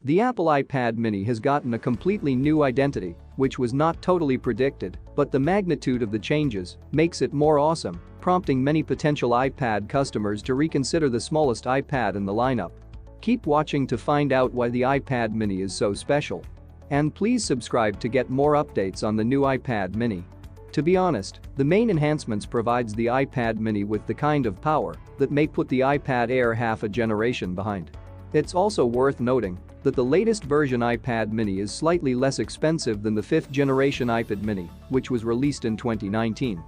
The Apple iPad mini has gotten a completely new identity, which was not totally predicted, but the magnitude of the changes makes it more awesome, prompting many potential iPad customers to reconsider the smallest iPad in the lineup. Keep watching to find out why the iPad mini is so special. And please subscribe to get more updates on the new iPad mini. To be honest, the main enhancements provides the iPad mini with the kind of power that may put the iPad Air half a generation behind. It's also worth noting that the latest version iPad mini is slightly less expensive than the 5th generation iPad mini, which was released in 2019.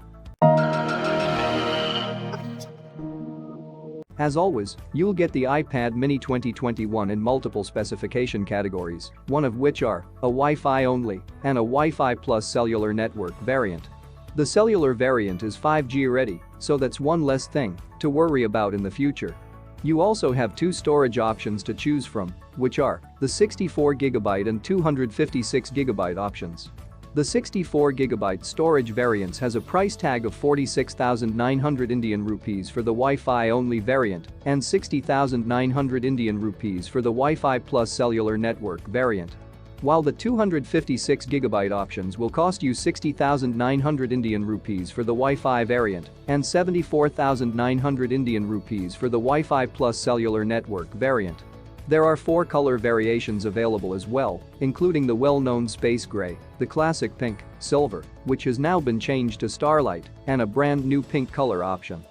As always, you'll get the iPad mini 2021 in multiple specification categories, one of which are a Wi-Fi only and a Wi-Fi plus cellular network variant. The cellular variant is 5G ready, so that's one less thing to worry about in the future. You also have two storage options to choose from, which are the 64GB and 256GB options. The 64GB storage variants has a price tag of 46,900 Indian rupees for the Wi-Fi only variant and 60,900 Indian rupees for the Wi-Fi plus cellular network variant. While the 256GB options will cost you 60,900 Indian rupees for the Wi-Fi variant and 74,900 Indian rupees for the Wi-Fi plus cellular network variant. There are 4 color variations available as well, including the well-known space gray, the classic pink, silver, which has now been changed to starlight, and a brand new pink color option.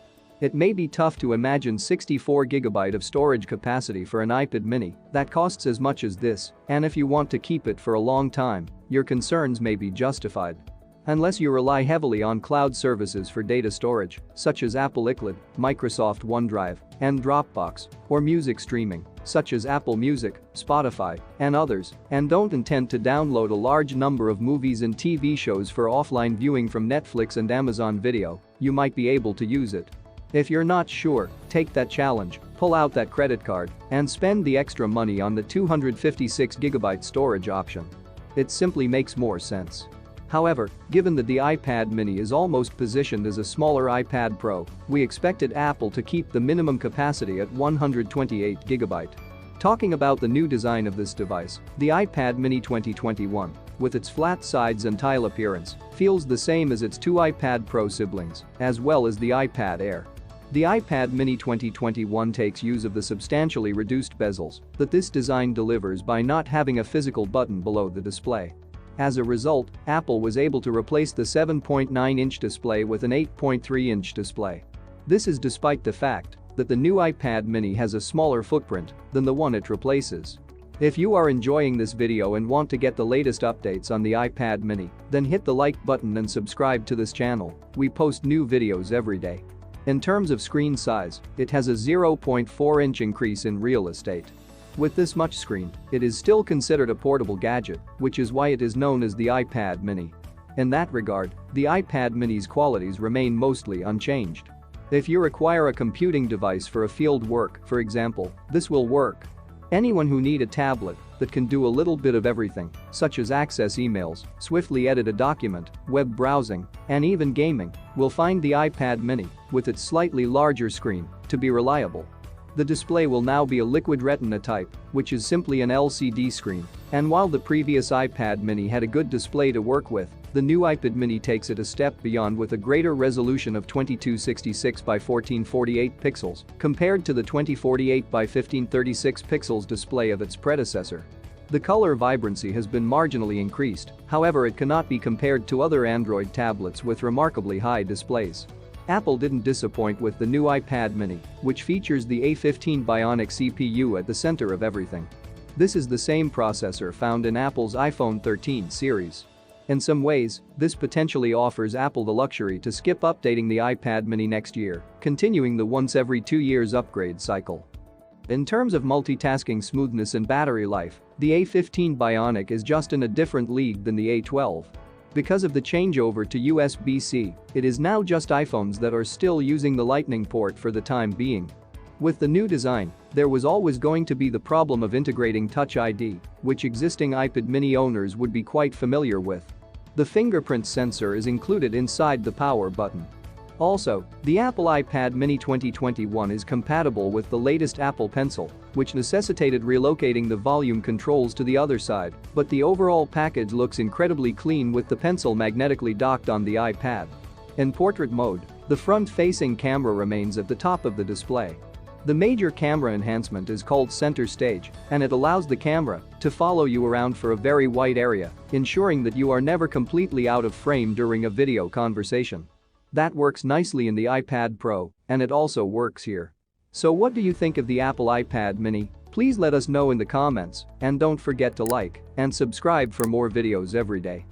It may be tough to imagine 64GB of storage capacity for an iPad mini that costs as much as this, and if you want to keep it for a long time, your concerns may be justified. Unless you rely heavily on cloud services for data storage, such as Apple iCloud, Microsoft OneDrive, and Dropbox, or music streaming, such as Apple Music, Spotify, and others, and don't intend to download a large number of movies and TV shows for offline viewing from Netflix and Amazon Video, you might be able to use it. If you're not sure, take that challenge, pull out that credit card, and spend the extra money on the 256GB storage option. It simply makes more sense. However, given that the iPad mini is almost positioned as a smaller iPad Pro, we expected Apple to keep the minimum capacity at 128GB. Talking about the new design of this device, the iPad mini 2021, with its flat sides and tile appearance, feels the same as its two iPad Pro siblings, as well as the iPad Air. The iPad mini 2021 takes use of the substantially reduced bezels that this design delivers by not having a physical button below the display. As a result, Apple was able to replace the 7.9-inch display with an 8.3-inch display. This is despite the fact that the new iPad mini has a smaller footprint than the one it replaces. If you are enjoying this video and want to get the latest updates on the iPad mini, then hit the like button and subscribe to this channel. We post new videos every day. In terms of screen size, it has a 0.4-inch increase in real estate. With this much screen, it is still considered a portable gadget, which is why it is known as the iPad mini. In that regard, the iPad mini's qualities remain mostly unchanged. If you require a computing device for a field work, for example, this will work. Anyone who need a tablet that can do a little bit of everything, such as access emails, swiftly edit a document, web browsing, and even gaming, will find the iPad mini, with its slightly larger screen, to be reliable. The display will now be a liquid retina type, which is simply an LCD screen, and while the previous iPad mini had a good display to work with, the new iPad mini takes it a step beyond with a greater resolution of 2266 by 1448 pixels compared to the 2048 by 1536 pixels display of its predecessor. The color vibrancy has been marginally increased, however it cannot be compared to other Android tablets with remarkably high displays. Apple didn't disappoint with the new iPad mini, which features the A15 Bionic CPU at the center of everything. This is the same processor found in Apple's iPhone 13 series. In some ways, this potentially offers Apple the luxury to skip updating the iPad mini next year, continuing the once every 2 years upgrade cycle. In terms of multitasking smoothness and battery life, the A15 Bionic is just in a different league than the A12. Because of the changeover to USB-C, it is now just iPhones that are still using the Lightning port for the time being. With the new design, there was always going to be the problem of integrating Touch ID, which existing iPad mini owners would be quite familiar with. The fingerprint sensor is included inside the power button. Also, the Apple iPad mini 2021 is compatible with the latest Apple Pencil, which necessitated relocating the volume controls to the other side, but the overall package looks incredibly clean with the pencil magnetically docked on the iPad. In portrait mode, the front-facing camera remains at the top of the display. The major camera enhancement is called Center Stage, and it allows the camera to follow you around for a very wide area, ensuring that you are never completely out of frame during a video conversation. That works nicely in the iPad Pro, and it also works here. So what do you think of the Apple iPad mini? Please let us know in the comments, and don't forget to like and subscribe for more videos every day.